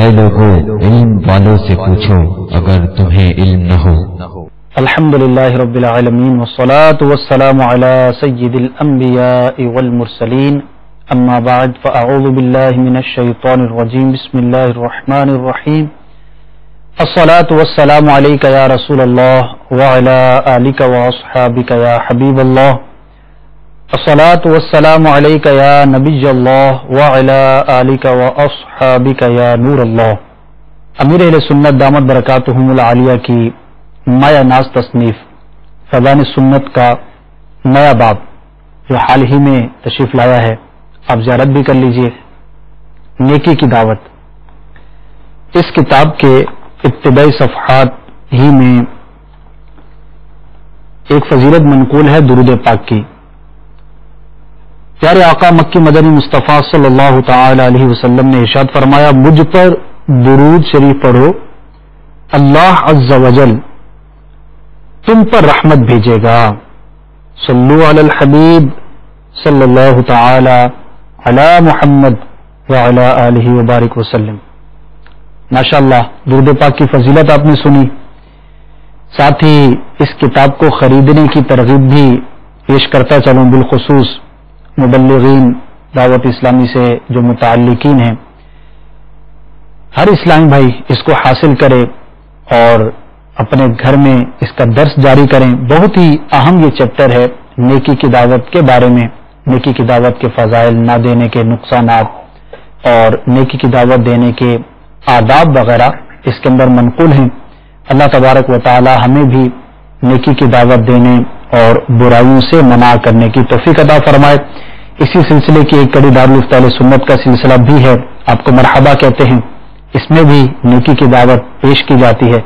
اے لوگو علم والوں سے پوچھو اگر تمہیں علم نہ ہو۔ الحمدللہ رب العالمین والصلاة والسلام علی سید الانبیاء والمرسلین اما بعد فاعوذ باللہ من الشیطان الرجیم بسم اللہ الرحمن الرحیم الصلاة والسلام علیک یا رسول اللہ وعلی آلک واصحابک یا حبیب اللہ الصلاة والسلام علیک یا نبی اللہ وعلی آلک واصحابک یا نور اللہ۔ امیر اہل سنت دامت برکاتہم العالیہ کی مایا ناز تصنیف فیضان سنت کا نیا باب جو حال ہی میں تشریف لایا ہے، آپ زیارت بھی کر لیجئے، نیکی کی دعوت۔ اس کتاب کے ابتدائی صفحات ہی میں ایک فضیلت منقول ہے درود پاک کی۔ پیارے آقا مکی مدنی مصطفیٰ صلی اللہ تعالی علیہ وسلم نے ارشاد فرمایا، مجھ پر درود شریف پڑھو، اللہ عز وجل تم پر رحمت بھیجے گا۔ صلو علی الحبیب صلی اللہ تعالی علی محمد وعلی آلہ وبارک وسلم۔ ماشاءاللہ درود پاک کی فضیلت آپ نے سنی، ساتھ ہی اس کتاب کو خریدنے کی ترغیب بھی پیش کرتا چلوں، بالخصوص مبلغین دعوت اسلامی سے جو متعلقین ہیں، ہر اسلامی بھائی اس کو حاصل کرے اور اپنے گھر میں اس کا درس جاری کریں۔ بہت ہی اہم یہ چیپٹر ہے نیکی کی دعوت کے بارے میں، نیکی کی دعوت کے فضائل، نہ دینے کے نقصانات اور نیکی کی دعوت دینے کے آداب وغیرہ اس کے اندر منقول ہیں۔ اللہ تبارک و تعالی ہمیں بھی نیکی کی دعوت دینے اور برائیوں سے منع کرنے کی توفیق عطا فرمائے۔ اسی سلسلے کی ایک کڑی دارالفتہ اہل سنت کا سلسلہ بھی ہے، آپ کو مرحبا کہتے ہیں، اس میں بھی نیکی کی دعوت پیش کی جاتی ہے۔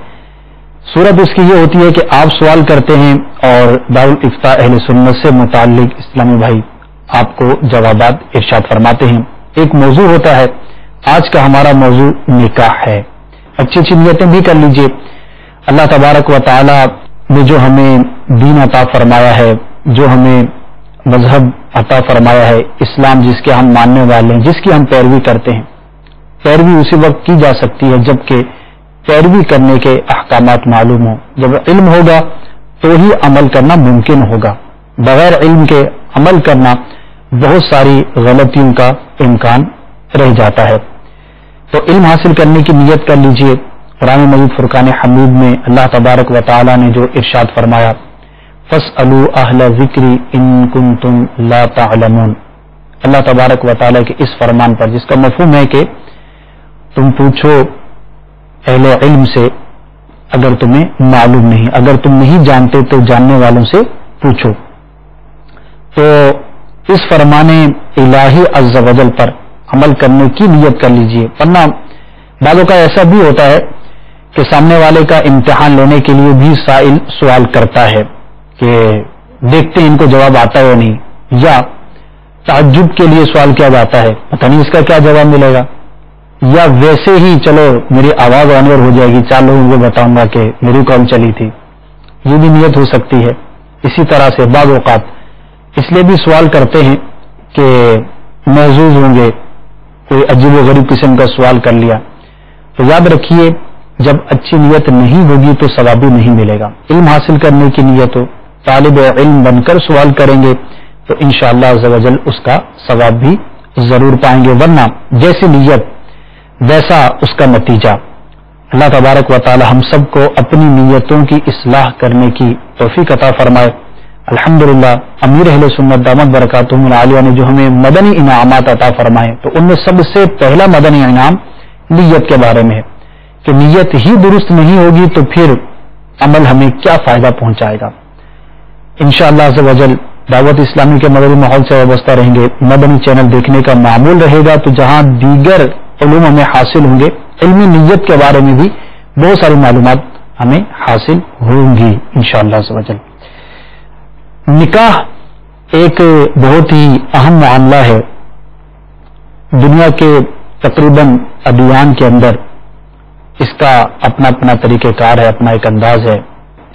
صورت اس کی یہ ہوتی ہے کہ آپ سوال کرتے ہیں اور دارالفتہ اہل سنت سے متعلق اسلامی بھائی آپ کو جوابات ارشاد فرماتے ہیں۔ ایک موضوع ہوتا ہے، آج کا ہمارا موضوع نکاح ہے۔ اچھی اچھی نیتیں بھی کر لیجئے۔ اللہ تبارک و تعالی نے جو ہمیں دین عطا فرمایا ہے، جو ہمیں مذہب عطا فرمایا ہے، اسلام جس کے ہم ماننے والے ہیں، جس کی ہم پیروی کرتے ہیں، پیروی اسی وقت کی جا سکتی ہے جبکہ پیروی کرنے کے احکامات معلوم ہوں۔ جب علم ہوگا تو ہی عمل کرنا ممکن ہوگا، بغیر علم کے عمل کرنا بہت ساری غلطیوں کا امکان رہ جاتا ہے۔ تو علم حاصل کرنے کی نیت کر لیجئے۔ قرآن مجید فرقان حمید میں اللہ تبارک و تعالی نے جو ارشاد فرمایا، فاسألوا اہل ذکر ان کنتم لا تعلمون، اللہ تبارک و تعالی کے اس فرمان پر، جس کا مفہوم ہے کہ تم پوچھو اہل علم سے اگر تمہیں معلوم نہیں، اگر تم نہیں جانتے تو جاننے والوں سے پوچھو۔ تو اس فرمان الہی عز و جل پر عمل کرنے کی نیت کر لیجئے، ورنہ بعضوں کا ایسا بھی ہوتا ہے کہ سامنے والے کا امتحان لینے کے لیے بھی سائل سوال کرتا ہے کہ دیکھتے ہیں ان کو جواب آتا ہے یا نہیں، یا تعجب کے لیے سوال کیا جاتا ہے، پتہ نہیں اس کا کیا جواب ملے گا، یا ویسے ہی چلو میری آواز آنور ہو جائے گی، 4 لوگوں کو بتاؤں گا کہ میری کال چلی تھی، یہ بھی نیت ہو سکتی ہے۔ اسی طرح سے بعض اوقات اس لیے بھی سوال کرتے ہیں کہ محظوظ ہوں گے، کوئی عجیب و غریب قسم کا سوال کر لیا، تو یاد رکھیے جب اچھی نیت نہیں ہوگی تو ثواب بھی نہیں ملے گا۔ علم حاصل کرنے کی نیت ہو، طالب علم بن کر سوال کریں گے تو انشاءاللہ عز و جل اس کا ثواب بھی ضرور پائیں گے، ورنہ جیسی نیت ویسا اس کا نتیجہ۔ اللہ تبارک و تعالی ہم سب کو اپنی نیتوں کی اصلاح کرنے کی توفیق عطا فرمائے۔ الحمدللہ امیر اہل سنت دامت برکاتہم العالیہ نے جو ہمیں مدنی انعامات عطا فرمائے، تو ان میں سب سے پہلا مدنی انعام نیت کے بارے میں ہے کہ نیت ہی درست نہیں ہوگی تو پھر عمل ہمیں کیا فائدہ پہنچائے گا۔ انشاءاللہ عز و جل دعوت اسلامی کے مدنی ماحول سے وابستہ رہیں گے، مدنی چینل دیکھنے کا معمول رہے گا، تو جہاں دیگر علوم ہمیں حاصل ہوں گے، علمی نیت کے بارے میں بھی بہت ساری معلومات ہمیں حاصل ہوں گی انشاءاللہ عز و جل۔ نکاح ایک بہت ہی اہم معاملہ ہے، دنیا کے تقریباً ادیان کے اندر اس کا اپنا اپنا طریقہ کار ہے، اپنا ایک انداز ہے۔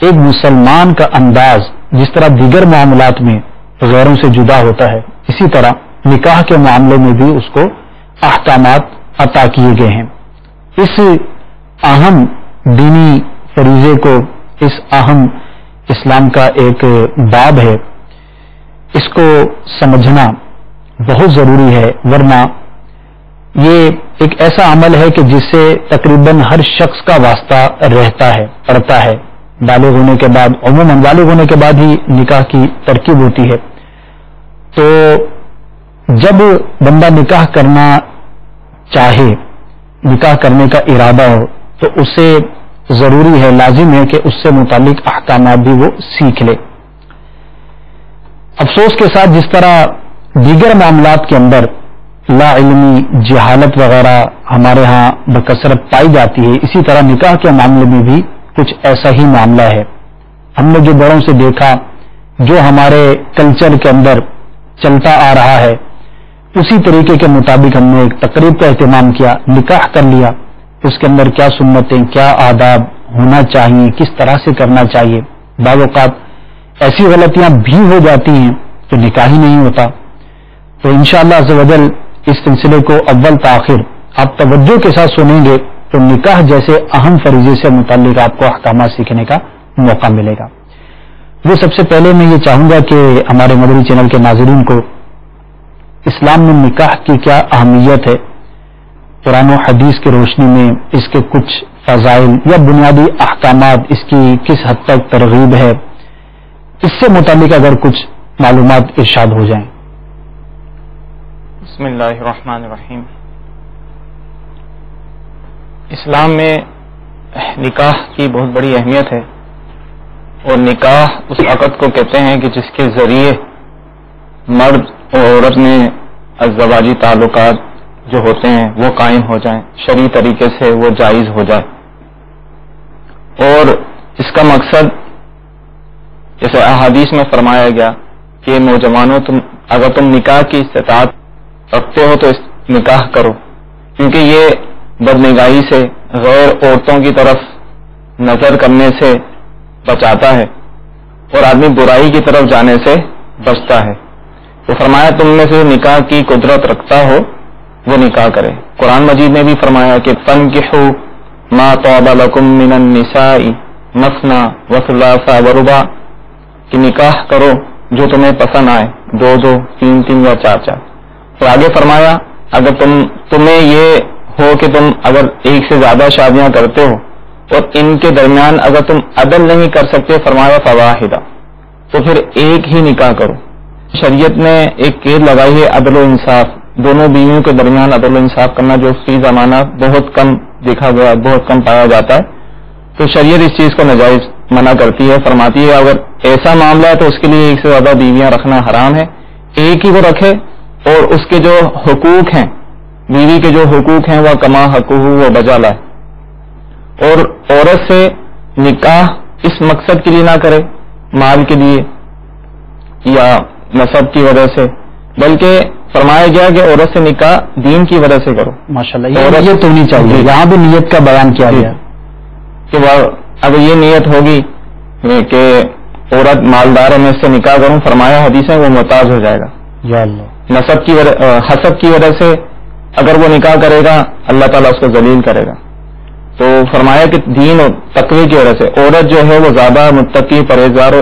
ایک مسلمان کا انداز جس طرح دیگر معاملات میں غیروں سے جدا ہوتا ہے، اسی طرح نکاح کے معاملے میں بھی اس کو احکامات عطا کیے گئے ہیں۔ اس اہم دینی فریضے کو، اس اہم اسلام کا ایک باب ہے، اس کو سمجھنا بہت ضروری ہے، ورنہ یہ ایک ایسا عمل ہے کہ جس سے تقریباً ہر شخص کا واسطہ رہتا ہے، پڑتا ہے۔ بالغ ہونے کے بعد، عموماً بالغ ہونے کے بعد ہی نکاح کی ترکیب ہوتی ہے۔ تو جب بندہ نکاح کرنا چاہے، نکاح کرنے کا ارادہ ہو، تو اسے ضروری ہے، لازم ہے کہ اس سے متعلق احکامات بھی وہ سیکھ لے۔ افسوس کے ساتھ جس طرح دیگر معاملات کے اندر لا علمی، جہالت وغیرہ ہمارے ہاں بکثرت پائی جاتی ہے، اسی طرح نکاح کے معاملے میں بھی کچھ ایسا ہی معاملہ ہے۔ ہم نے جو بڑوں سے دیکھا، جو ہمارے کلچر کے اندر چلتا آ رہا ہے، اسی طریقے کے مطابق ہم نے ایک تقریب کا اہتمام کیا، نکاح کر لیا۔ اس کے اندر کیا سنتیں، کیا آداب ہونا چاہیے، کس طرح سے کرنا چاہیے۔ بعض اوقات ایسی غلطیاں بھی ہو جاتی ہیں تو نکاح ہی نہیں ہوتا۔ تو انشاءاللہ عز و جل اس سلسلے کو اول تاخیر آپ توجہ کے ساتھ سنیں گے تو نکاح جیسے اہم فریضے سے متعلق آپ کو احکامات سیکھنے کا موقع ملے گا۔ وہ سب سے پہلے میں یہ چاہوں گا کہ ہمارے مدنی چینل کے ناظرین کو اسلام میں نکاح کی کیا اہمیت ہے، قرآن و حدیث کی روشنی میں اس کے کچھ فضائل یا بنیادی احکامات، اس کی کس حد تک ترغیب ہے، اس سے متعلق اگر کچھ معلومات ارشاد ہو جائیں۔ بسم اللہ الرحمن الرحیم۔ اسلام میں نکاح کی بہت بڑی اہمیت ہے، اور نکاح اس عقد کو کہتے ہیں کہ جس کے ذریعے مرد اور عورت میں ازدواجی تعلقات جو ہوتے ہیں وہ قائم ہو جائیں، شرعی طریقے سے وہ جائز ہو جائے۔ اور اس کا مقصد جیسے احادیث میں فرمایا گیا کہ نوجوانوں اگر تم نکاح کی استطاعت رکھتے ہو تو نکاح کرو، کیونکہ یہ بدنگاہی سے، غیر عورتوں کی طرف نظر کرنے سے بچاتا ہے اور آدمی برائی کی طرف جانے سے بچتا ہے۔ تو فرمایا تم میں سے نکاح کی قدرت رکھتا ہو وہ نکاح کرے۔ قرآن مجید نے بھی فرمایا کہ فانکحوا ما طاب لکم من النساء مثنی وثلاث ورباع، کہ نکاح کرو جو تمہیں پسند آئے، دو دو، تین تین یا چار چار۔ تو آگے فرمایا اگر تمہیں یہ ہو کہ تم اگر ایک سے زیادہ شادیاں کرتے ہو اور ان کے درمیان اگر تم عدل نہیں کر سکتے، فرمایا فواحدہ، تو پھر ایک ہی نکاح کرو۔ شریعت نے ایک قید لگائی ہے عدل و انصاف، دونوں بیویوں کے درمیان عدل و انصاف کرنا جو فی زمانہ بہت کم دیکھا گیا، بہت کم پایا جاتا ہے۔ تو شریعت اس چیز کو ناجائز منع کرتی ہے، فرماتی ہے اگر ایسا معاملہ ہے تو اس کے لیے ایک سے زیادہ بیویاں رکھنا حرام ہے، ایک ہی وہ رکھے اور اس کے جو حقوق ہیں، بیوی کے جو حقوق ہیں وہ کما حقوق وہ بجا لائے۔ اور عورت سے نکاح اس مقصد کے لیے نہ کرے، مال کے لیے یا نسب کی وجہ سے، بلکہ فرمایا گیا کہ عورت سے نکاح دین کی وجہ سے کرو۔ ماشاءاللہ، یہ نیت ہونی چاہیے، یہاں بھی نیت کا بیان کیا گیا کہ اگر یہ نیت ہوگی کہ عورت مالدار ہے میں اس سے نکاح کروں، فرمایا حدیث ہے وہ محتاج ہو جائے گا۔ یا اللہ، نسب کی حسب کی وجہ سے اگر وہ نکاح کرے گا اللہ تعالیٰ اس کو ذلیل کرے گا۔ تو فرمایا کہ دین اور تقوی کی وجہ سے عورت جو ہے وہ زیادہ متقی پرہیزگار ہو،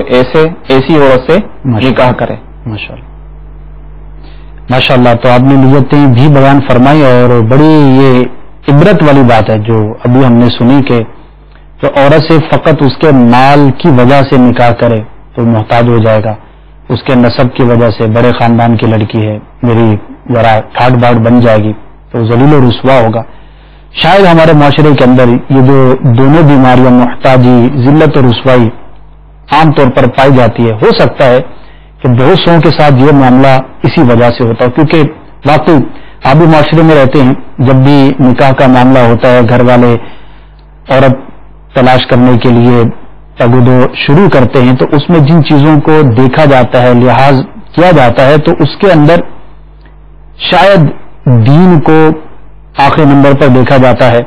ایسی عورت سے نکاح کرے۔ ماشاءاللہ ماشاءاللہ، تو آپ نے نیتیں بھی بیان فرمائی، اور بڑی یہ عبرت والی بات ہے جو ابھی ہم نے سنی کہ جو عورت سے فقط اس کے مال کی وجہ سے نکاح کرے تو محتاج ہو جائے گا، اس کے نسب کی وجہ سے بڑے خاندان کی لڑکی ہے، میری ذرا ٹھاٹ باٹ بن جائے گی تو ذلیل و رسوا ہوگا۔ شاید ہمارے معاشرے کے اندر یہ جو دونوں بیماریاں، محتاجی، ذلت اور رسوائی، عام طور پر پائی جاتی ہے، ہو سکتا ہے کہ بہت سو کے ساتھ یہ معاملہ اسی وجہ سے ہوتا ہے، کیونکہ واقعی آپ بھی معاشرے میں رہتے ہیں، جب بھی نکاح کا معاملہ ہوتا ہے گھر والے عورت تلاش کرنے کے لیے تگدو شروع کرتے ہیں تو اس میں جن چیزوں کو دیکھا جاتا ہے، لحاظ کیا جاتا ہے، تو اس کے اندر شاید دین کو آخری نمبر پر دیکھا جاتا ہے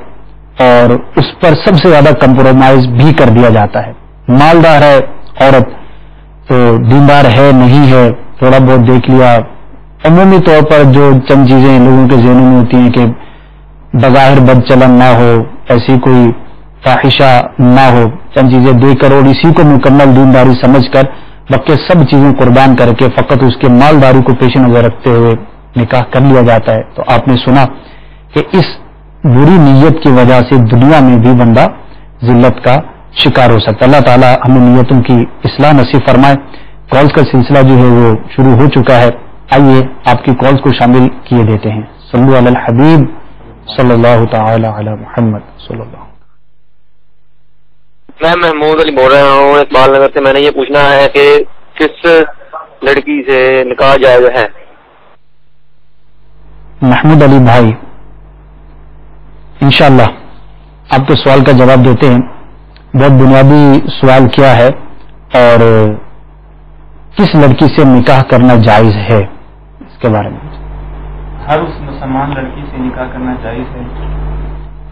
اور اس پر سب سے زیادہ کمپرومائز بھی کر دیا جاتا ہے۔ مالدار ہے عورت تو دیندار ہے نہیں ہے تھوڑا بہت دیکھ لیا، عمومی طور پر جو چند چیزیں لوگوں کے ذہنوں میں ہوتی ہیں کہ بظاہر بد چلن نہ ہو، ایسی کوئی فاحشہ نہ ہو، چند چیزیں دے کر اور اسی کو مکمل دینداری سمجھ کر باقی سب چیزیں قربان کر کے فقط اس کے مالداری کو پیش نظر رکھتے ہوئے نکاح کر لیا جاتا ہے، تو آپ نے سنا کہ اس بری نیت کی وجہ سے دنیا میں بھی بندہ ذلت کا شکار ہو سکتا ہے۔ اللہ تعالیٰ ہمیں نیتوں کی اصلاح نصیب فرمائے۔ کالز کا سلسلہ جو ہے وہ شروع ہو چکا ہے، آئیے آپ کی کالز کو شامل کیے دیتے ہیں۔ صلو علی الحبیب صلی اللہ تعالی علی محمد صلی اللہ۔ میں محمود علی بول رہا ہوں اقبال نگر سے۔ میں نے یہ پوچھنا ہے کہ کس لڑکی سے نکاح جائز ہے؟ محمود علی بھائی، انشاءاللہ آپ کے سوال کا جواب دیتے ہیں۔ بہت بنیادی سوال کیا ہے اور کس لڑکی سے نکاح کرنا جائز ہے، اس کے بارے میں۔ ہر اس مسلمان لڑکی سے نکاح کرنا جائز ہے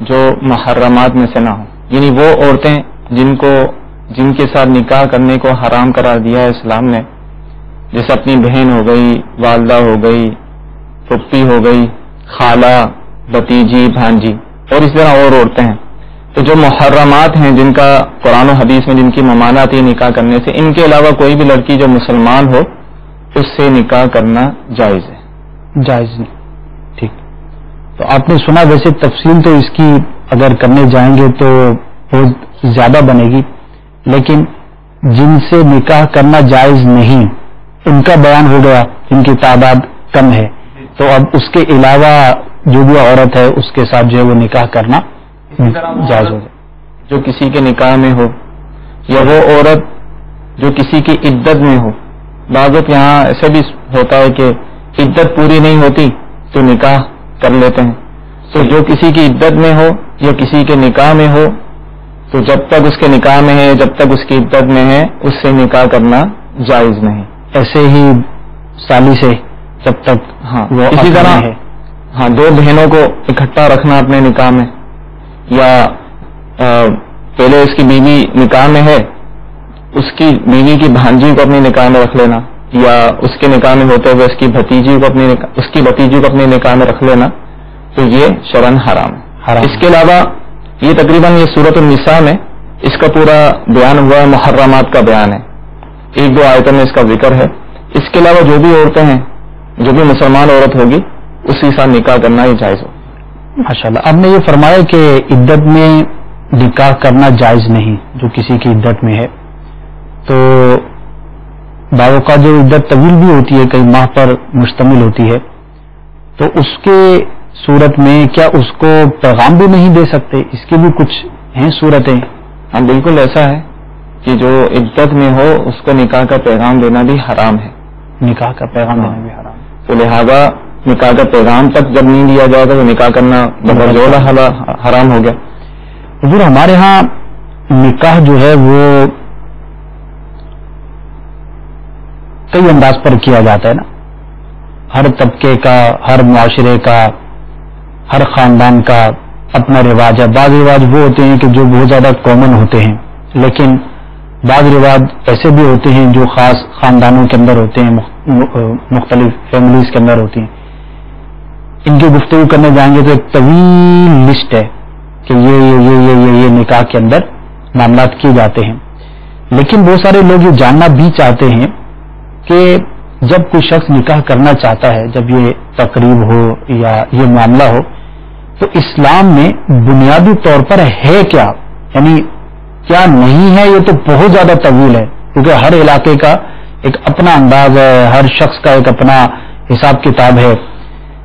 جو محرمات میں سے نہ ہو، یعنی وہ عورتیں جن کے ساتھ نکاح کرنے کو حرام قرار دیا ہے اسلام نے، جیسے اپنی بہن ہو گئی، والدہ ہو گئی، پھپھی ہو گئی، خالہ، بھتیجی، بھانجی، اور اس طرح اور عورتیں ہیں۔ تو جو محرمات ہیں جن کا قرآن و حدیث میں جن کی ممانعت ہے نکاح کرنے سے، ان کے علاوہ کوئی بھی لڑکی جو مسلمان ہو اس سے نکاح کرنا جائز ہے۔ جائز نہیں، ٹھیک۔ تو آپ نے سنا، ویسے تفصیل تو اس کی اگر کرنے جائیں گے تو بہت زیادہ بنے گی، لیکن جن سے نکاح کرنا جائز نہیں ان کا بیان ہو گیا، جن کی تعداد کم ہے، تو اب اس کے علاوہ جو بھی عورت ہے اس کے ساتھ جو ہے وہ نکاح کرنا جائز ہو جائے۔ جو کسی کے نکاح میں ہو، یا وہ عورت جو کسی کی عدت میں ہو۔ بعض وقت یہاں ایسے بھی ہوتا ہے کہ عدت پوری نہیں ہوتی تو نکاح کر لیتے ہیں، تو جو کسی کی عدت میں ہو یا کسی کے نکاح میں ہو، تو جب تک اس کے نکاح میں ہے، جب تک اس کی عدت میں ہے، اس سے نکاح کرنا جائز نہیں۔ ایسے ہی سالی سے جب تک ہاں، وہ اسی اپنا طرح ہے۔ ہاں، دو بہنوں کو اکٹھا رکھنا اپنے نکاح میں، یا پہلے اس کی بیوی نکاح میں ہے، اس کی بیوی کی بھانجی کو اپنے نکاح میں رکھ لینا، یا اس کے نکاح میں ہوتے ہوئے اس کی بھتیجی کو اپنے نکاح میں رکھ لینا، تو یہ شرعاً حرام ہے۔ اس کے علاوہ یہ تقریباً یہ سورۃ النساء میں اس کا پورا بیان ہوا ہے، محرمات کا بیان ہے، ایک دو آیتوں میں اس کا ذکر ہے۔ اس کے علاوہ جو بھی عورتیں ہیں، جو بھی مسلمان عورت ہوگی، اسی ساتھ نکاح کرنا یہ جائز ہو۔ ماشاءاللہ، آپ نے یہ فرمایا کہ عدت میں نکاح کرنا جائز نہیں جو کسی کی عدت میں ہے، تو بعض اوقات جو عدت طویل بھی ہوتی ہے، کئی ماہ پر مشتمل ہوتی ہے، تو اس کے صورت میں کیا اس کو پیغام بھی نہیں دے سکتے؟ اس کی بھی کچھ ہیں صورتیں؟ ہاں، بالکل ایسا ہے کہ جو عدت میں ہو اس کو نکاح کا پیغام دینا بھی حرام ہے۔ نکاح کا پیغام دینا بھی حرام ہے، تو لہذا نکاح کا پیغام تک جب نہیں دیا جائے گا تو نکاح کرنا بغیر حرام ہو گیا۔ حضور، ہمارے ہاں نکاح جو ہے وہ کئی انداز پر کیا جاتا ہے نا، ہر طبقے کا، ہر معاشرے کا، ہر خاندان کا اپنا رواج ہے۔ بعض رواج وہ ہوتے ہیں کہ جو بہت زیادہ کامن ہوتے ہیں، لیکن بعض رواج ایسے بھی ہوتے ہیں جو خاص خاندانوں کے اندر ہوتے ہیں، مختلف فیملیز کے اندر ہوتی ہیں۔ ان کی گفتگو کرنے جائیں گے تو ایک طویل لسٹ ہے کہ یہ نکاح کے اندر معاملات کیے جاتے ہیں، لیکن بہت سارے لوگ یہ جاننا بھی چاہتے ہیں کہ جب کوئی شخص نکاح کرنا چاہتا ہے، جب یہ تقریب ہو یا یہ معاملہ ہو، تو اسلام میں بنیادی طور پر ہے کیا، یعنی کیا نہیں ہے؟ یہ تو بہت زیادہ طویل ہے، کیونکہ ہر علاقے کا ایک اپنا انداز ہے، ہر شخص کا ایک اپنا حساب کتاب ہے،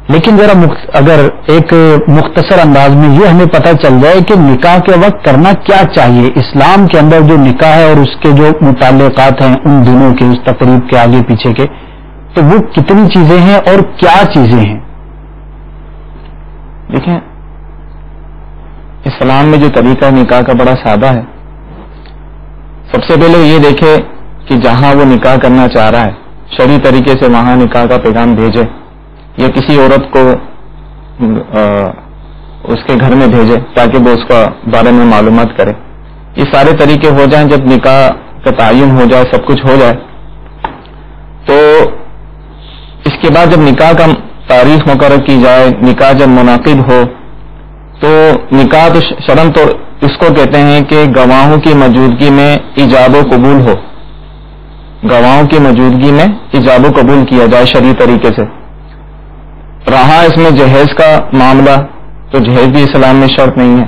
لیکن ذرا اگر ایک مختصر انداز میں یہ ہمیں پتہ چل جائے کہ نکاح کے وقت کرنا کیا چاہیے، اسلام کے اندر جو نکاح ہے اور اس کے جو متعلقات ہیں ان دنوں کے، اس تقریب کے آگے پیچھے کے، تو وہ کتنی چیزیں ہیں اور کیا چیزیں ہیں؟ دیکھیں، اسلام میں جو طریقہ نکاح کا بڑا سادہ ہے۔ سب سے پہلے یہ دیکھے کہ جہاں وہ نکاح کرنا چاہ رہا ہے شرعی طریقے سے وہاں نکاح کا پیغام بھیجے، یا کسی عورت کو اس کے گھر میں بھیجے تاکہ وہ اس کا بارے میں معلومات کرے۔ یہ سارے طریقے ہو جائیں، جب نکاح کا تعین ہو جائے، سب کچھ ہو جائے، تو اس کے بعد جب نکاح کا تاریخ مقرر کی جائے، نکاح جب منعقد ہو، تو نکاح تو شرعاً تو اس کو کہتے ہیں کہ گواہوں کی موجودگی میں ایجاب و قبول ہو، گواہوں کی موجودگی میں ایجاب و قبول کیا جائے شرعی طریقے سے. رہا اس میں جہیز کا معاملہ تو جہیز بھی اسلام میں شرط نہیں ہے.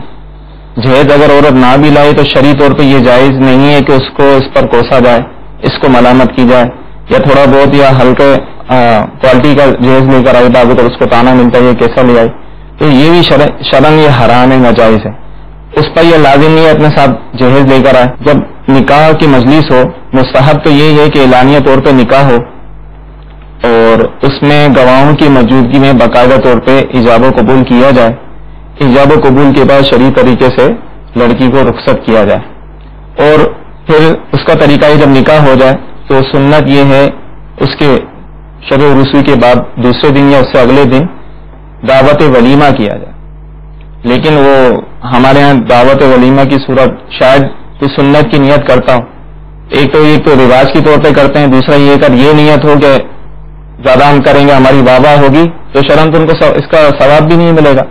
جہیز اگر عورت نہ بھی لائے تو شرعی طور پہ یہ جائز نہیں ہے کہ اس کو اس پر کوسا جائے، اس کو ملامت کی جائے، یا تھوڑا بہت یا ہلکے کوالٹی کا جہیز لے کر آئے باغ تو اس کو تانا ملتا ہے یہ کیسا لے آئے، تو یہ بھی شرعاً یہ حرام ہے، ناجائز ہے. اس پر یہ لازم نہیں ہے اپنے ساتھ جہیز لے کر آئے. جب نکاح کی مجلس ہو مستحب تو یہی ہے کہ اعلانیہ طور پہ نکاح ہو اور اس میں گواہوں کی موجودگی میں باقاعدہ طور پہ ایجاب و قبول کیا جائے. ایجاب و قبول کے بعد شرعی طریقے سے لڑکی کو رخصت کیا جائے. اور پھر اس کا طریقہ ہے جب نکاح ہو جائے تو سنت یہ ہے اس کے شب رسوئی کے بعد دوسرے دن یا اس سے اگلے دن دعوت ولیمہ کیا جائے. لیکن وہ ہمارے ہاں دعوت ولیمہ کی صورت شاید کوئی سنت کی نیت کرتا ہوں، ایک تو رواج کے طور پہ کرتے ہیں، دوسرا یہ کر یہ نیت ہو کہ زیادہ ہم کریں گے ہماری واہ ہوگی تو شرعاً تو ان کو اس کا ثواب بھی نہیں ملے گا.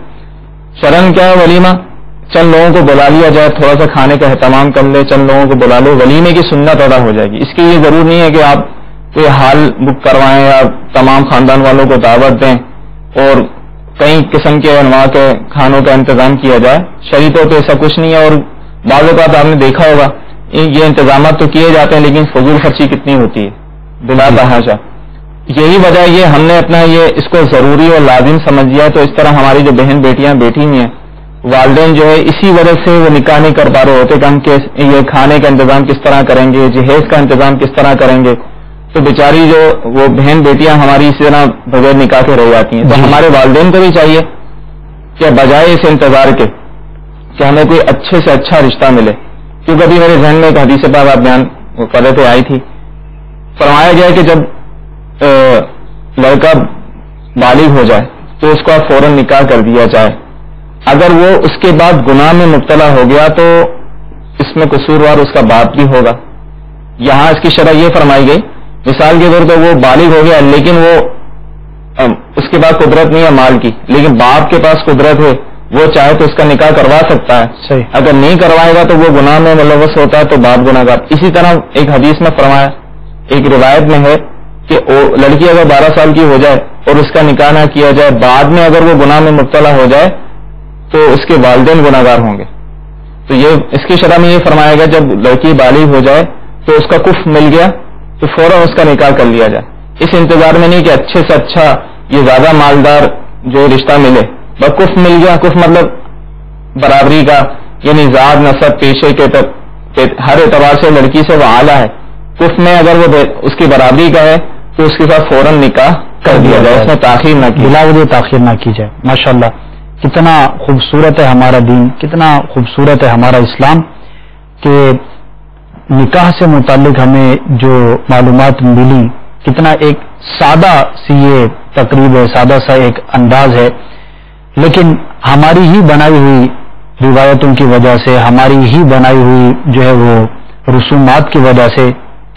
شرعاً کیا ہے ولیمہ، چند لوگوں کو بلا لیا جائے، تھوڑا سا کھانے کا اہتمام کر لے، چند لوگوں کو بلا لو، ولیمے کی سنت ادا ہو جائے گی. اس کی یہ ضرور نہیں ہے کہ آپ کوئی حال بک کروائیں یا تمام خاندان والوں کو دعوت دیں اور کئی قسم کے انواع کے کھانوں کا انتظام کیا جائے. شرعی طور پہ ایسا کچھ نہیں ہے. اور بعض اوقات آپ نے دیکھا ہوگا یہ انتظامات تو کیے جاتے ہیں لیکن فضول خرچی کتنی ہوتی ہے بلا تحاشا. یہی وجہ یہ ہم نے اپنا یہ اس کو ضروری اور لازم سمجھ لیا. تو اس طرح ہماری جو بہن بیٹیاں بیٹھی ہوئی ہیں والدین جو ہے اسی وجہ سے وہ نکاح نہیں کر پا رہے ہوتے کہ ہم یہ کھانے کا انتظام کس طرح کریں گے، جہیز کا انتظام کس طرح کریں گے. تو بیچاری جو وہ بہن بیٹیاں ہماری اسی طرح بغیر نکاح کے رہ جاتی ہیں. تو ہمارے والدین کو بھی چاہیے کہ بجائے اس انتظار کے کہ ہمیں کوئی اچھے سے اچھا رشتہ ملے، کیونکہ ابھی میرے ذہن میں ایک حدیث پاک آپ بیان کر رہے تھے آئی تھی، فرمایا گیا کہ جب لڑکا بالغ ہو جائے تو اس کو فوراً نکاح کر دیا جائے. اگر وہ اس کے بعد گناہ میں مبتلا ہو گیا تو اس میں قصوروار اس کا باپ بھی ہوگا. یہاں اس کی شرح یہ فرمائی گئی مثال کے طور پہ وہ بالغ ہو گیا لیکن وہ اس کے پاس قدرت نہیں ہے مال کی، لیکن باپ کے پاس قدرت ہے، وہ چاہے تو اس کا نکاح کروا سکتا ہے. صحیح. اگر نہیں کروائے گا تو وہ گناہ میں ملوث ہوتا ہے تو باپ گناہ گار. اسی طرح ایک حدیث میں فرمایا، ایک روایت میں ہے کہ لڑکی اگر 12 سال کی ہو جائے اور اس کا نکاح نہ کیا جائے، بعد میں اگر وہ گناہ میں مبتلا ہو جائے تو اس کے والدین گناہ گار ہوں گے. تو یہ اس کی شرح میں یہ فرمایا گیا جب لڑکی بالغ ہو جائے تو اس کا کف مل گیا تو فوراً اس کا نکاح کر لیا جائے. اس انتظار میں نہیں کہ اچھے سے اچھا یہ زیادہ مالدار جو رشتہ ملے، بس کف مل گیا. کف مطلب برابری کا، یعنی ذات نسب پیشے کے ہر اعتبار سے لڑکی سے وہ اعلیٰ ہے. کف میں اگر وہ اس کی برابری کا ہے تو اس کے ساتھ فوراً نکاح کر دیا جائے، اس میں تاخیر نہ کی، بلا وجہ تاخیر نہ کی جائے. ماشاءاللہ کتنا خوبصورت ہے ہمارا دین، کتنا خوبصورت ہے ہمارا اسلام کہ نکاح سے متعلق ہمیں جو معلومات ملی، کتنا ایک سادہ سی یہ تقریب ہے، سادہ سا ایک انداز ہے، لیکن ہماری ہی بنائی ہوئی روایتوں کی وجہ سے، ہماری ہی بنائی ہوئی جو ہے وہ رسومات کی وجہ سے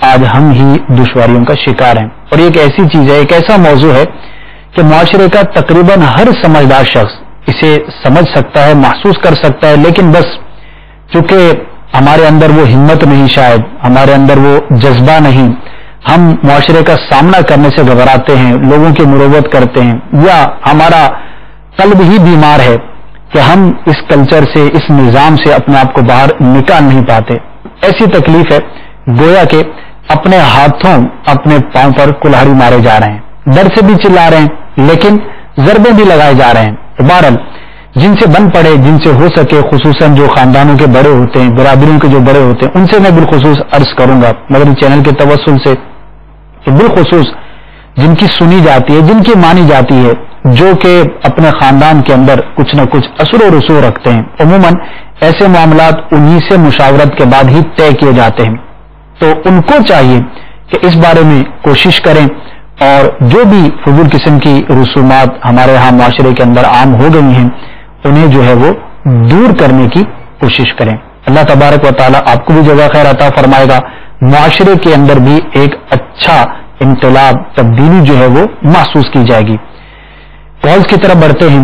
آج ہم ہی دشواریوں کا شکار ہیں. اور یہ ایک ایسی چیز ہے، ایک ایسا موضوع ہے کہ معاشرے کا تقریباً ہر سمجھدار شخص اسے سمجھ سکتا ہے، محسوس کر سکتا ہے، لیکن بس چونکہ ہمارے اندر وہ ہمت نہیں، شاید ہمارے اندر وہ جذبہ نہیں، ہم معاشرے کا سامنا کرنے سے گھبراتے ہیں، لوگوں کی مروت کرتے ہیں، یا ہمارا قلب ہی بیمار ہے کہ ہم اس کلچر سے، اس نظام سے اپنے آپ کو باہر نکال نہیں پاتے. ایسی تکلیف ہے گویا کہ اپنے ہاتھوں اپنے پاؤں پر کلہاڑی مارے جا رہے ہیں، ڈر سے بھی چلا رہے ہیں لیکن ضربے بھی لگائے جا رہے ہیں. بہرحال جن سے بن پڑے، جن سے ہو سکے، خصوصاً جو خاندانوں کے بڑے ہوتے ہیں، برادریوں کے جو بڑے ہوتے ہیں، ان سے میں بالخصوص عرض کروں گا مگر چینل کے توسل سے کہ بالخصوص جن کی سنی جاتی ہے، جن کی مانی جاتی ہے، جو کہ اپنے خاندان کے اندر کچھ نہ کچھ اثر و رسوخ رکھتے ہیں، عموماً ایسے معاملات انہی سے مشاورت کے بعد ہی طے کیے جاتے ہیں. تو ان کو چاہیے کہ اس بارے میں کوشش کریں اور جو بھی فضول قسم کی رسومات ہمارے ہاں معاشرے کے اندر عام ہو گئی ہیں انہیں جو ہے وہ دور کرنے کی کوشش کریں. اللہ تبارک و تعالیٰ آپ کو بھی جزا خیر عطا فرمائے گا، معاشرے کے اندر بھی ایک اچھا انقلاب، تبدیلی جو ہے وہ محسوس کی جائے گی. کالز کی طرف بڑھتے ہیں.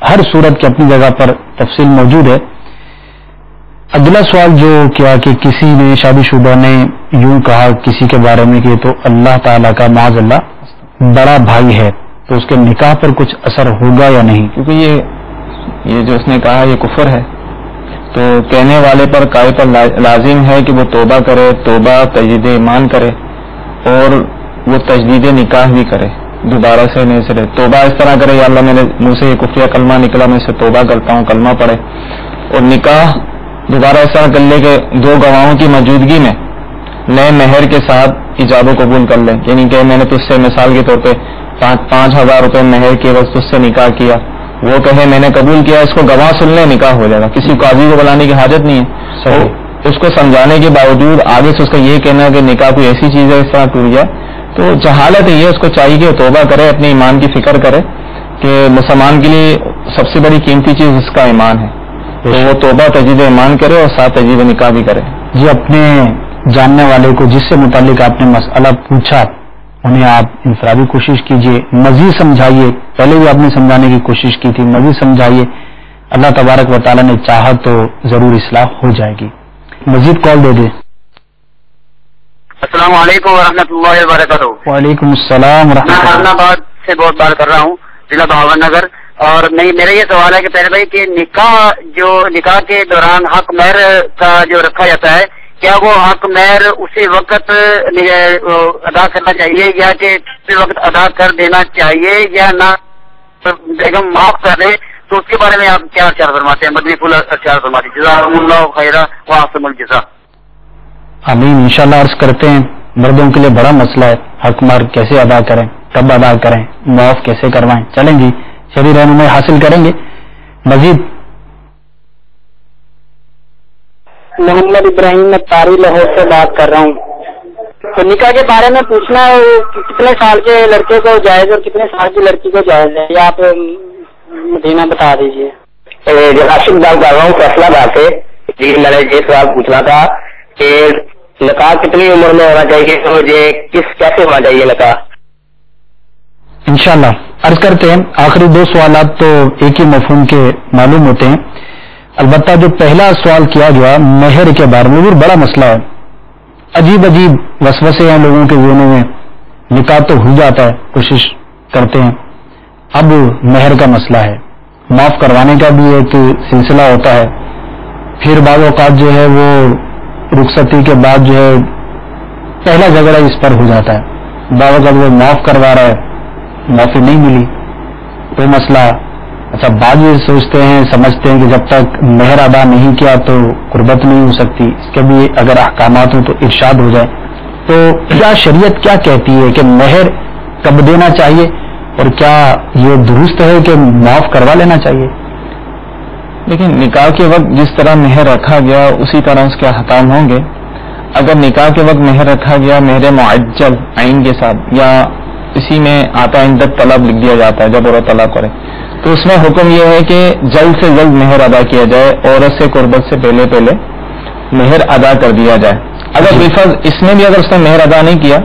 ہر صورت کی اپنی جگہ پر تفصیل موجود ہے. اگلا سوال جو کیا کہ کسی نے شادی شدہ نے یوں کہا کسی کے بارے میں کہ تو اللہ تعالیٰ کا معاذ اللہ بڑا بھائی ہے، تو اس کے نکاح پر کچھ اثر ہوگا یا نہیں؟ کیونکہ یہ جو اس نے کہا یہ کفر ہے، تو کہنے والے پر قائل پر لازم ہے کہ وہ توبہ کرے، توبہ تجدید ایمان کرے، اور وہ تجدید نکاح بھی کرے، دوبارہ سے نہیں سے توبہ اس طرح کرے، یا اللہ میرے منہ سے یہ کفریہ کلمہ نکلا، میں اسے توبہ کرتا ہوں، کلمہ پڑھے. اور نکاح دوبارہ اس طرح کر لے کہ دو گواہوں کی موجودگی میں نئے مہر کے ساتھ ایجاب و قبول کر لیں. یعنی کہ میں نے تجھ سے مثال کے طور پہ 5,000 روپے مہر کے وقت تجھ سے نکاح کیا، وہ کہے میں نے قبول کیا، اس کو گواہ سن لیں، نکاح ہو جائے گا، کسی قاضی کو بلانے کی حاجت نہیں ہے. اس کو سمجھانے کے باوجود آگے سے اس کا یہ کہنا کہ نکاح کوئی ایسی چیز ہے اس طرح ٹوٹ جائے، تو جہالت ہے. یہ اس کو چاہیے کہ وہ توبہ کرے، اپنے ایمان کی فکر کرے کہ مسلمان کے لیے سب سے بڑی قیمتی چیز اس کا ایمان ہے، تو وہ توبہ تجدید ایمان کرے اور ساتھ تجدید نکاح بھی کرے. جی اپنے جاننے والے کو جس سے متعلق آپ نے مسئلہ پوچھا انہیں آپ انفرادی کوشش کیجیے، مزید سمجھائیے، پہلے بھی آپ نے سمجھانے کی کوشش کی تھی، مزید سمجھائیے، اللہ تبارک و تعالیٰ نے چاہا تو ضرور اصلاح ہو جائے گی. مزید کال دے دیں. السلام علیکم ورحمۃ اللہ وبرکاتہ. وعلیکم السلام میں ورحمۃ حسن آباد سے بہت بات کر رہا ہوں، ضلع بہاول نگر. اور میرا یہ سوال ہے کہ پہلے بھائی کہ نکاح کے دوران حق مہر کا جو رکھا جاتا ہے، کیا وہ حق مہر اسی وقت ادا کرنا چاہیے یا کہ اسی وقت ادا کر دینا چاہیے یا نہ بیگم معاف کر دے، تو اس کے بارے میں آپ کیا ارشاد فرماتے ہیں؟ مدنی پھول ارشاد فرماتے ہیں. جزاکم اللہ خیرا واحسن الجزا. آمین. انشاءاللہ عرض کرتے ہیں مردوں کے لیے بڑا مسئلہ ہے، حق مہر کیسے ادا کریں، کب ادا کریں، معاف کیسے کروائیں. چلیں گی شرعی رہنمائی حاصل کریں گے. مزید محمد ابراہیم میں تاری لاہور سے بات کر رہا ہوں. تو نکاح کے بارے میں پوچھنا ہے کتنے سال کے لڑکے کو جائز اور کتنے سال کی لڑکی کو جائز ہے، یہ آپ مدینہ بتا دیجیے. راشد بات کر رہا ہوں فیصلہ بات سے. جی میں نے یہ سوال پوچھنا تھا کہ نکاح کتنی عمر میں ہونا چاہیے اور یہ کیسے ہونا چاہیے نکاح؟ انشاءاللہ عرض کرتے ہیں. آخری دو سوالات تو ایک ہی مفہوم کے معلوم ہوتے ہیں، البتہ جو پہلا سوال کیا گیا مہر کے بارے میں وہ بڑا مسئلہ ہے. عجیب وسوسے ہیں لوگوں کے ذہنوں میں. نکاح تو ہو جاتا ہے، کوشش کرتے ہیں، اب مہر کا مسئلہ ہے، معاف کروانے کا بھی ایک سلسلہ ہوتا ہے. پھر بعض اوقات جو ہے وہ رخصتی کے بعد جو ہے پہلا جھگڑا اس پر ہو جاتا ہے. بعض اوقات وہ معاف کروا رہا ہے، معافی نہیں ملی، کوئی مسئلہ. اچھا بعض یہ سوچتے ہیں سمجھتے ہیں کہ جب تک مہر ادا نہیں کیا تو قربت نہیں ہو سکتی. اس کے بھی اگر احکامات ہوں تو ارشاد ہو جائے. تو کیا شریعت کیا کہتی ہے کہ مہر کب دینا چاہیے اور کیا یہ درست ہے کہ معاف کروا لینا چاہیے؟ لیکن نکاح کے وقت جس طرح مہر رکھا گیا اسی طرح اس کے احکام ہوں گے. اگر نکاح کے وقت مہر رکھا گیا مہر معجل عین کے ساتھ، یا اسی میں آتا عندک طلب لکھ دیا جاتا ہے جب عورت طلاق کرے، تو اس میں حکم یہ ہے کہ جلد سے جلد مہر ادا کیا جائے، عورت سے قربت سے پہلے مہر ادا کر دیا جائے. اگر بالفرض اس میں بھی اگر اس نے مہر ادا نہیں کیا،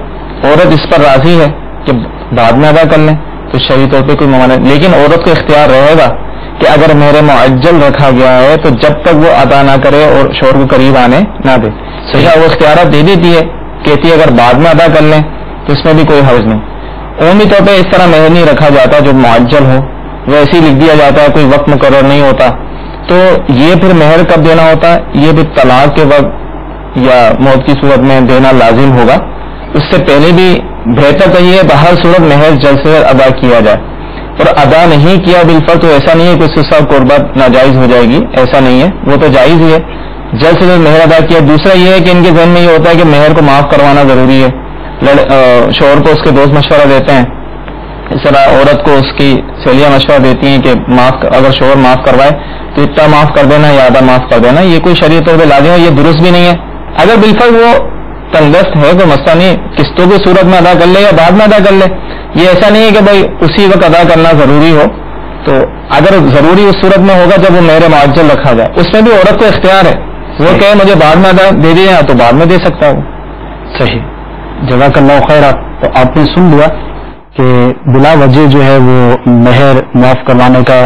عورت اس پر راضی ہے کہ بعد میں ادا کر لیں، تو شرعی طور پہ کوئی ممانعت، لیکن عورت کو اختیار رہے گا کہ اگر مہر معجل رکھا گیا ہے تو جب تک وہ ادا نہ کرے اور شوہر کو قریب آنے نہ دے. صحیح وہ اختیارات دے دیتی ہے، کہتی ہے اگر بعد میں ادا کر لیں تو اس میں بھی کوئی حرج نہیں. عمومی طور پہ اس طرح مہر نہیں رکھا جاتا جو معجل ہو، ویسے ہی لکھ دیا جاتا ہے، کوئی وقت مقرر نہیں ہوتا. تو یہ پھر مہر کب دینا ہوتا ہے؟ یہ بھی طلاق کے وقت یا موت کی صورت میں دینا لازم ہوگا. اس سے پہلے بھی بہتر تو یہ ہے بہر صورت مہر جلد سے ادا کیا جائے. اور ادا نہیں کیا بالفرض تو ایسا نہیں ہے کہ اس کے ساتھ قربت ناجائز ہو جائے گی، ایسا نہیں ہے، وہ تو جائز ہی ہے. جلد سے جلد مہر ادا کیا. دوسرا یہ ہے کہ ان کے ذہن میں یہ ہوتا ہے کہ مہر کو معاف کروانا ضروری ہے. شوہر کو اس کے دوست مشورہ دیتے ہیں، اس طرح عورت کو اس کی سہیلیاں مشورہ دیتی ہیں کہ اگر شوہر معاف کروائے تو اتنا معاف کر دینا یا آدھا معاف کر دینا. یہ کوئی شرعی طور پہ لازم ہے، یہ درست بھی نہیں ہے. اگر بالفرض وہ تنگست ہے تو مسئلہ نہیں، قسطوں کی صورت میں ادا کر لے یا بعد میں ادا کر لے. یہ ایسا نہیں ہے کہ بھائی اسی وقت ادا کرنا ضروری ہو. تو اگر ضروری اس صورت میں ہوگا جب وہ مہر معجل رکھا جائے، اس میں بھی عورت کو اختیار ہے، وہ کہے مجھے بعد میں ادا دے دیا تو بعد میں دے سکتا ہوں. صحیح، جزاک اللہ خیر. تو آپ نے سن لیا کہ بلا وجہ جو ہے وہ مہر معاف کروانے کا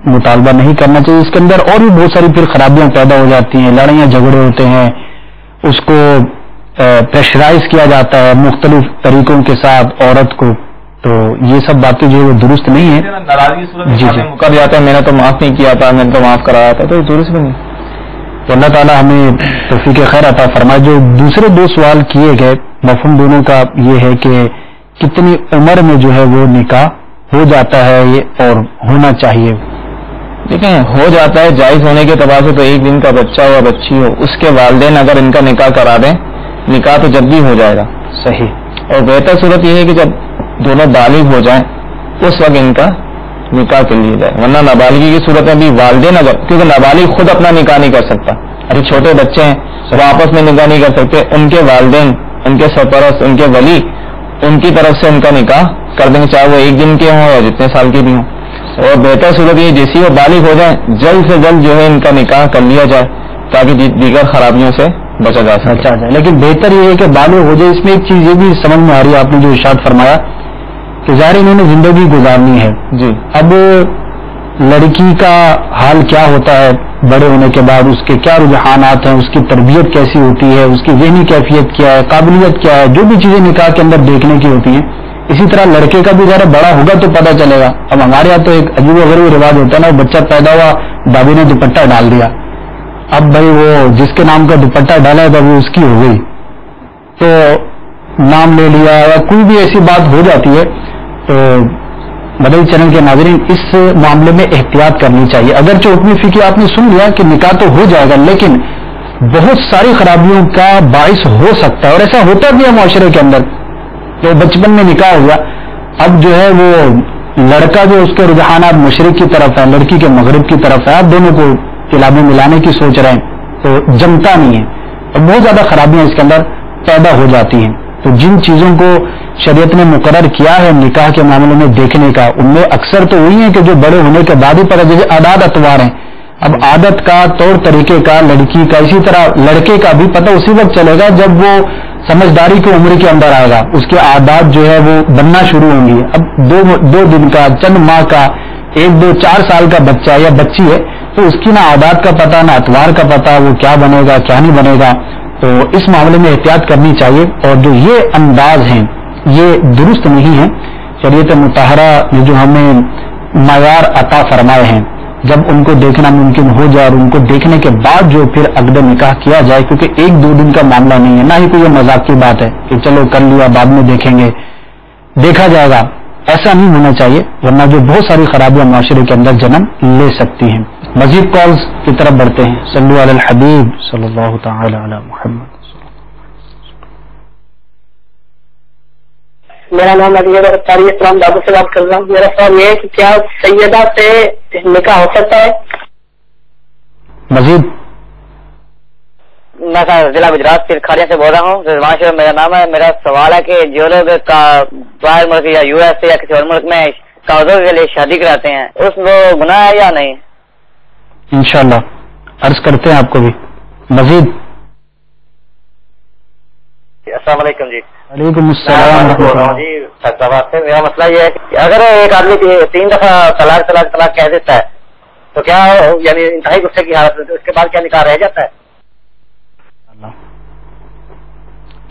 مطالبہ نہیں کرنا چاہیے. اس کے اندر اور بھی بہت ساری پھر خرابیاں پیدا ہو جاتی ہیں, لڑائیاں جھگڑے ہوتے ہیں, اس کو پریشرائز کیا جاتا ہے مختلف طریقوں کے ساتھ عورت کو, تو یہ سب باتیں جو ہے وہ درست نہیں ہیں. ناراضگی مکر جاتا ہے, میں نے تو معاف نہیں کیا تھا, میں نے تو معاف کرایا تھا, تو درست بھی نہیں. تو اللہ تعالیٰ ہمیں توفیق خیر عطا فرمائے. جو دوسرے دو سوال کیے گئے مفہوم دونوں کا یہ ہے کہ کتنی عمر میں جو ہے وہ نکاح ہو جاتا ہے یہ اور ہونا چاہیے. دیکھیں, ہو جاتا ہے جائز ہونے کے اعتبار سے تو 1 دن کا بچہ ہو بچی ہو, اس کے والدین اگر ان کا نکاح کرا دیں, نکاح تو جب بھی ہو جائے گا. صحیح. اور بہتر صورت یہ ہے کہ جب دونوں بالغ ہو جائیں اس وقت ان کا نکاح کر لیا جائے, ورنہ نابالغی کی صورت میں بھی والدین اگر, کیونکہ نابالغ خود اپنا نکاح نہیں کر سکتا, ابھی چھوٹے بچے ہیں وہ آپس میں نکاح نہیں کر سکتے, ان کے والدین, ان کے سرپرست, ان کے ولی ان کی طرف سے ان کا نکاح کر دیں گے, چاہے وہ 1 دن کے ہوں یا جتنے سال کے بھی ہوں. اور بہتر صورت یہ جیسی وہ بالغ ہو جائیں جلد سے جلد جو ہے ان کا نکاح کر لیا جائے تاکہ دیگر خرابیوں سے بچا جا سکے. لیکن بہتر یہ ہے کہ بالغ ہو جائے. اس میں ایک چیز یہ بھی سمجھ میں آ رہی ہے, آپ نے جو ارشاد فرمایا کہ ظاہر انہوں نے زندگی گزارنی ہے. جی. اب لڑکی کا حال کیا ہوتا ہے بڑے ہونے کے بعد, اس کے کیا رجحانات ہیں, اس کی تربیت کیسی ہوتی ہے, اس کی ذہنی کیفیت کیا ہے, قابلیت کیا ہے, جو بھی چیزیں نکاح کے اندر دیکھنے کی ہوتی ہیں. اسی طرح لڑکے کا بھی ذرا بڑا ہوگا تو پتہ چلے گا. اب ہمارے یہاں تو ایک عجیب و غریب رواج ہوتا ہے نا, بچہ پیدا ہوا دادی نے دوپٹہ ڈال دیا, اب بھائی وہ جس کے نام کا دوپٹہ ڈالا ہے وہ اس کی ہو گئی, تو نام لے لیا یا کوئی بھی ایسی بات ہو جاتی ہے. تو مدنی چینل کے ناظرین اس معاملے میں احتیاط کرنی چاہیے. اگرچہ حکم فقہی آپ نے سن لیا کہ نکاح تو ہو جائے گا, لیکن بہت ساری خرابیوں کا باعث ہو سکتا ہے, اور ایسا ہوتا بھی ہے معاشرے کے اندر. تو بچپن میں نکاح ہوا, اب جو ہے وہ لڑکا جو اس کے رجحانات مشرق کی طرف ہے, لڑکی کے مغرب کی طرف ہے, آپ دونوں کو قلعہ میں ملانے کی سوچ رہے ہیں, تو جمتا نہیں ہے, اور بہت زیادہ خرابیاں اس کے اندر پیدا ہو جاتی ہیں. تو جن چیزوں کو شریعت نے مقرر کیا ہے نکاح کے معاملے میں دیکھنے کا, ان میں اکثر تو وہی ہیں کہ جو بڑے ہونے کے بعد ہی پتہ, جیسے عادات اتوار ہیں. اب عادت کا, طور طریقے کا لڑکی کا, اسی طرح لڑکے کا بھی پتہ اسی وقت چلے گا جب وہ سمجھداری کی عمر کے اندر آئے گا, اس کے عادات جو ہے وہ بننا شروع ہوں گی. اب 2 دن کا, چند ماہ کا, 1 2 4 سال کا بچہ یا بچی ہے, تو اس کی نہ عادات کا پتہ نہ اتوار کا پتہ, وہ کیا بنے گا کیا نہیں بنے گا. تو اس معاملے میں احتیاط کرنی چاہیے. اور جو یہ انداز ہیں یہ درست نہیں ہیں. شریعت مطہرہ نے جو ہمیں معیار عطا فرمائے ہیں, جب ان کو دیکھنا ممکن ہو جائے اور ان کو دیکھنے کے بعد جو پھر عقد نکاح کیا جائے, کیونکہ 1 2 دن کا معاملہ نہیں ہے, نہ ہی کوئی یہ مذاق کی بات ہے کہ چلو کر لیا بعد میں دیکھیں گے, دیکھا جائے گا, ایسا نہیں ہونا چاہیے, ورنہ جو بہت ساری خرابیاں معاشرے کے اندر جنم لے سکتی ہیں. مزید کالز کی طرف بڑھتے ہیں. صلو علی الحبیب صلی اللہ تعالی علی محمد. میرا نام علی اختاری اسلام دادو سے بات کر رہا ہوں. میرا سوال یہ ہے کہ کیا سیدہ سے نکاح ہو سکتا ہے؟ مزید. میں ضلع گجرات سے کھاڑیا سے بول رہا ہوں. رضوان شریف میرا نام ہے. میرا سوال ہے کہ جو لوگ باہر ملک یا US سے یا کسی اور ملک میں کاغذوں کے لیے شادی کراتے ہیں, اس وہ گناہ ہے یا نہیں؟ انشاءاللہ عرض کرتے ہیں آپ کو بھی. مزید. السلام علیکم. جی وعلیکم السلام. جی سے میرا مسئلہ یہ ہے کہ اگر ایک آدمی 3 دفعہ طلاق کہہ دیتا ہے تو کیا یعنی انتہائی غصے کی حالت میں اس کے بعد کیا نکاح رہ جاتا ہے؟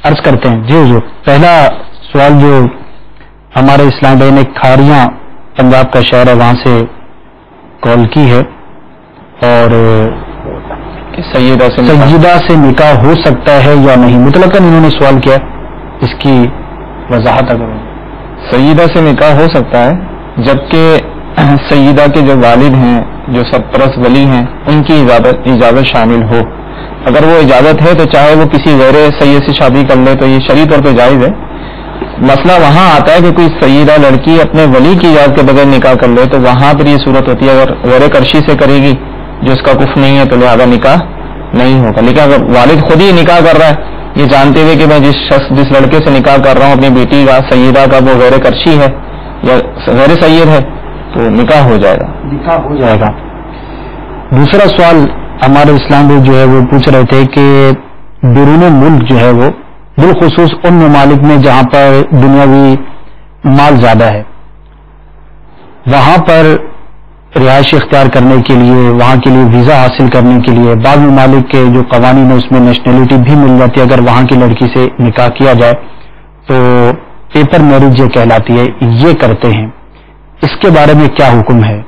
عرض کرتے ہیں. جی حضور, پہلا سوال جو ہمارے اسلام بھائی نے کھاڑیاں پنجاب کا شہر ہے وہاں سے کال کی ہے, اور سیدہ سے نکاح ہو سکتا ہے یا نہیں, مطلق انہوں نے سوال کیا, اس کی وضاحت اگر ہو. سیدہ سے نکاح ہو سکتا ہے جبکہ سیدہ کے جو والد ہیں, جو سرپرست ولی ہیں, ان کی اجازت شامل ہو. اگر وہ اجازت ہے تو چاہے وہ کسی غیر سید سے شادی کر لے تو یہ شرعی طور پہ جائز ہے. مسئلہ وہاں آتا ہے کہ کوئی سیدہ لڑکی اپنے ولی کی اجازت کے بغیر نکاح کر لے تو وہاں پر یہ صورت ہوتی ہے, اگر غیر کرشی سے کرے گی جو اس کا کفر نہیں ہے تو لہذا نکاح نہیں ہوگا. لیکن اگر والد خود ہی نکاح کر رہا ہے یہ جانتے ہوئے کہ میں جس لڑکے سے نکاح کر رہا ہوں اپنی بیٹی کا سیدہ کا وہ غیر کرشی ہے یا غیر سید ہے تو نکاح ہو جائے گا. دوسرا سوال ہمارے اسلام میں جو ہے وہ پوچھ رہے تھے کہ بیرون ملک جو ہے وہ بالخصوص ان ممالک میں جہاں پر دنیاوی مال زیادہ ہے, وہاں پر رہائش اختیار کرنے کے لیے، وہاں کے لیے ویزا حاصل کرنے کے لیے، بعض ممالک کے جو قوانین ہیں اس میں نیشنلٹی بھی مل جاتی ہے اگر وہاں کی لڑکی سے نکاح کیا جائے، تو پیپر میرج یہ کہلاتی ہے، یہ کرتے ہیں، اس کے بارے میں کیا حکم ہے؟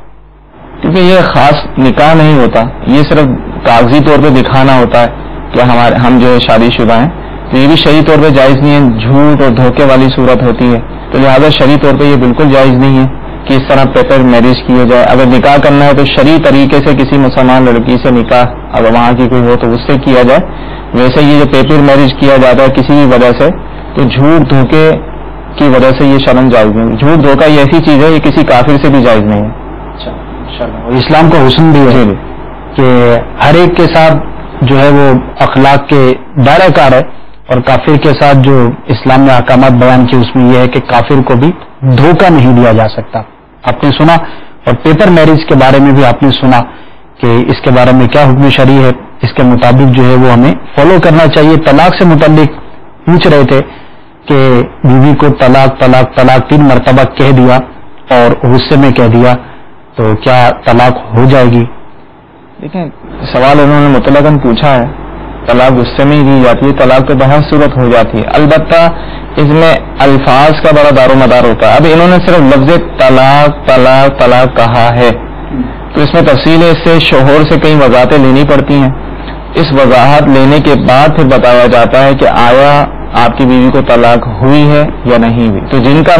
کیونکہ یہ خاص نکاح نہیں ہوتا، یہ صرف کاغذی طور پہ دکھانا ہوتا ہے کہ ہم جو ہے شادی شدہ ہیں، تو یہ بھی شرعی طور پہ جائز نہیں ہے، جھوٹ اور دھوکے والی صورت ہوتی ہے، تو لہٰذا شرعی طور پہ یہ بالکل جائز نہیں ہے کہ اس طرح پیپر میرج کیے جائے۔ اگر نکاح کرنا ہے تو شرعی طریقے سے کسی مسلمان لڑکی سے نکاح اگر وہاں کی کوئی ہو تو اس سے کیا جائے۔ ویسے یہ جو پیپر میرج کیا جاتا ہے کسی بھی وجہ سے، تو جھوٹ دھوکے کی وجہ سے یہ شرعاً جائز نہیں۔ جھوٹ دھوکہ یہ ایسی چیز ہے یہ کسی کافر سے بھی جائز نہیں ہے۔ اسلام کا حسن بھی ہے کہ ہر ایک کے ساتھ جو ہے وہ اخلاق کے دائرہ کار ہے، اور کافر کے ساتھ جو اسلام نے احکامات بیان کیے اس میں یہ ہے کہ کافر کو بھی دھوکہ نہیں دیا جا سکتا۔ آپ نے سنا، اور پیپر میرج کے بارے میں بھی آپ نے سنا کہ اس کے بارے میں کیا حکم شرعی ہے، اس کے مطابق جو ہے وہ ہمیں فالو کرنا چاہیے۔ طلاق سے متعلق پوچھ رہے تھے کہ بیوی کو طلاق طلاق طلاق 3 مرتبہ کہہ دیا اور غصے میں کہہ دیا تو کیا طلاق ہو جائے گی؟ دیکھیں، سوال انہوں نے مطلقاً پوچھا ہے، طلاق غصے میں ہی دی جاتی ہے، طلاق تو بہت صورت ہو جاتی ہے، البتہ اس میں الفاظ کا بڑا دار و مدار ہوتا ہے۔ اب انہوں نے صرف لفظ طلاق طلاق طلاق کہا ہے، تو اس میں تفصیل ہے، اس سے شوہر سے کئی وضاحتیں لینی پڑتی ہیں، اس وضاحت لینے کے بعد پھر بتایا جاتا ہے کہ آیا آپ کی بیوی کو طلاق ہوئی ہے یا نہیں ہوئی۔ تو جن کا